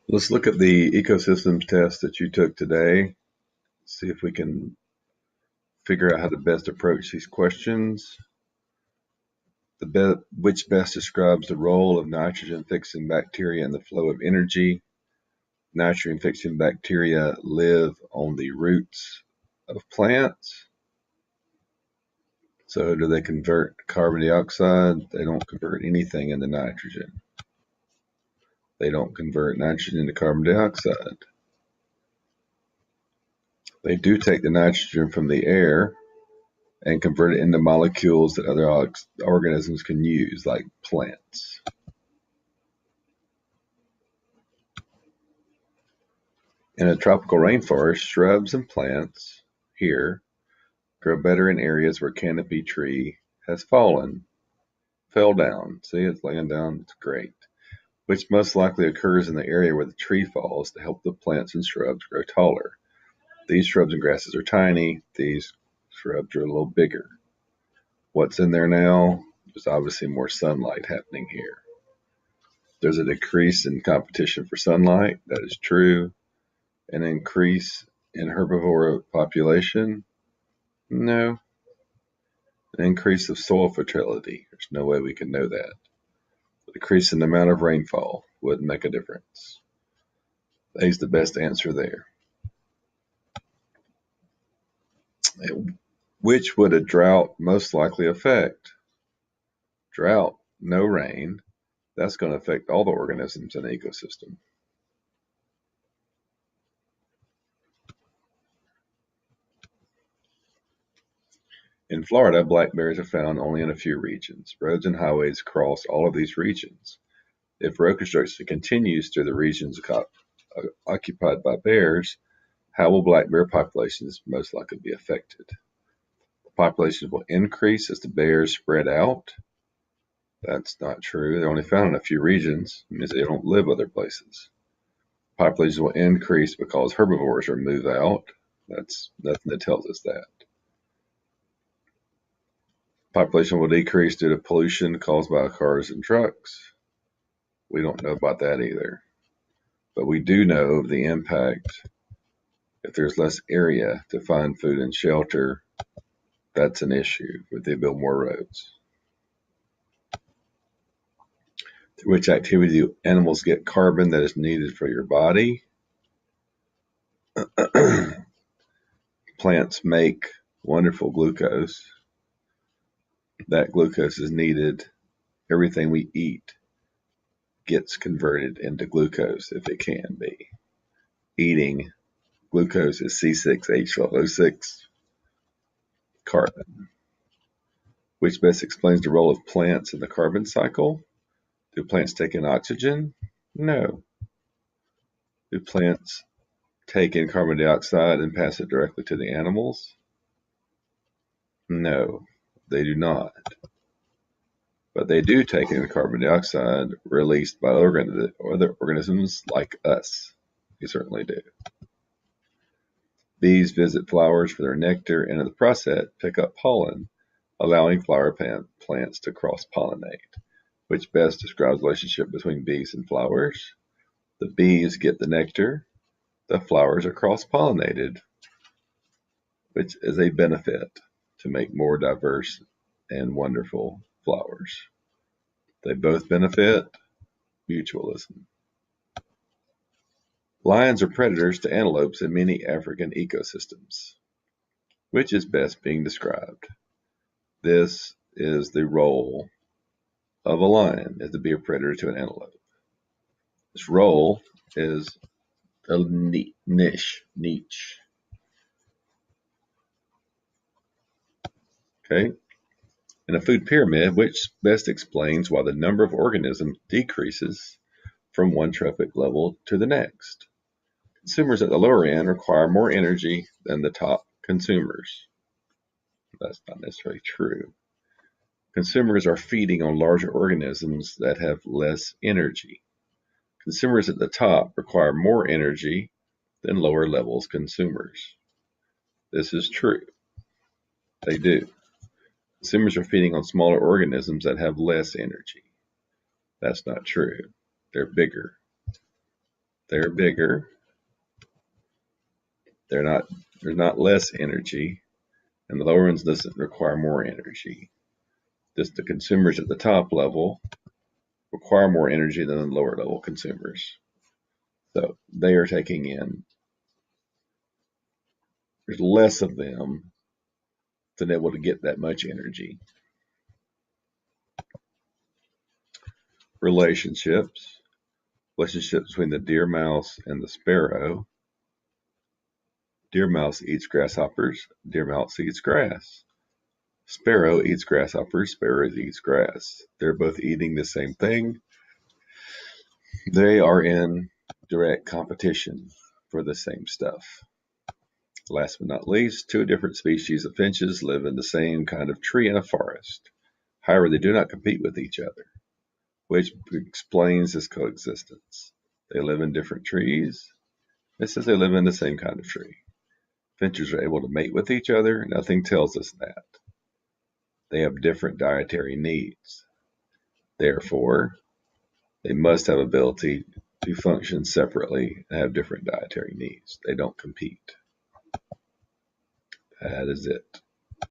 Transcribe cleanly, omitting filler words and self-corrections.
Let's look at the ecosystems test that you took today. See if we can figure out how to best approach these questions. Which best describes the role of nitrogen-fixing bacteria in the flow of energy? Nitrogen-fixing bacteria live on the roots of plants. So do they convert carbon dioxide? They don't convert anything into nitrogen. They don't convert nitrogen into carbon dioxide. They do take the nitrogen from the air and convert it into molecules that other organisms can use, like plants. In a tropical rainforest, shrubs and plants here grow better in areas where canopy tree has fell down. See, it's laying down, it's great. Which most likely occurs in the area where the tree falls to help the plants and shrubs grow taller. These shrubs and grasses are tiny, these shrubs are a little bigger. What's in there now? There's obviously more sunlight happening here. There's a decrease in competition for sunlight, that is true. An increase in herbivore population? No. An increase of soil fertility? There's no way we can know that. A decrease in the amount of rainfall wouldn't make a difference. A's the best answer there. Which would a drought most likely affect? Drought, no rain. That's going to affect all the organisms in the ecosystem. In Florida, black bears are found only in a few regions. Roads and highways cross all of these regions. If road construction continues through the regions occupied by bears, how will black bear populations most likely be affected? The populations will increase as the bears spread out. That's not true. They're only found in a few regions. It means they don't live other places. Populations will increase because herbivores are moved out. That's nothing that tells us that. Population will decrease due to pollution caused by cars and trucks. We don't know about that either. But we do know the impact. If there's less area to find food and shelter, that's an issue if they build more roads. Through which activity do animals get carbon that is needed for your body? Plants make wonderful glucose. That glucose is needed. Everything we eat gets converted into glucose if it can be. Eating glucose is C6H12O6 carbon, which best explains the role of plants in the carbon cycle. Do plants take in oxygen? No. Do plants take in carbon dioxide and pass it directly to the animals? No, they do not. But they do take in carbon dioxide released by other organisms like us. We certainly do. Bees visit flowers for their nectar and in the process pick up pollen, allowing flower plants to cross-pollinate, which best describes the relationship between bees and flowers. The bees get the nectar, the flowers are cross-pollinated, which is a benefit to make more diverse and wonderful flowers. They both benefit. Mutualism. Lions are predators to antelopes in many African ecosystems. Which is best being described? This is the role of a lion, is to be a predator to an antelope. This role is a niche. Okay. In a food pyramid, which best explains why the number of organisms decreases from one trophic level to the next? Consumers at the lower end require more energy than the top consumers. That's not necessarily true. Consumers are feeding on larger organisms that have less energy. Consumers at the top require more energy than lower levels consumers. This is true. They do. Consumers are feeding on smaller organisms that have less energy. That's not true. They're bigger. They're bigger. There's not less energy, and the lower ones doesn't require more energy. Just the consumers at the top level require more energy than the lower level consumers. So they are taking in, there's less of them than able to get that much energy. Relationships between the deer mouse and the sparrow. Deer mouse eats grasshoppers, deer mouse eats grass. Sparrow eats grasshoppers, sparrow eats grass. They're both eating the same thing. They are in direct competition for the same stuff. Last but not least, two different species of finches live in the same kind of tree in a forest. However, they do not compete with each other, which explains this coexistence. They live in different trees. It says they live in the same kind of tree. Finches are able to mate with each other. Nothing tells us that. They have different dietary needs. Therefore, they must have ability to function separately and have different dietary needs. They don't compete. That is it.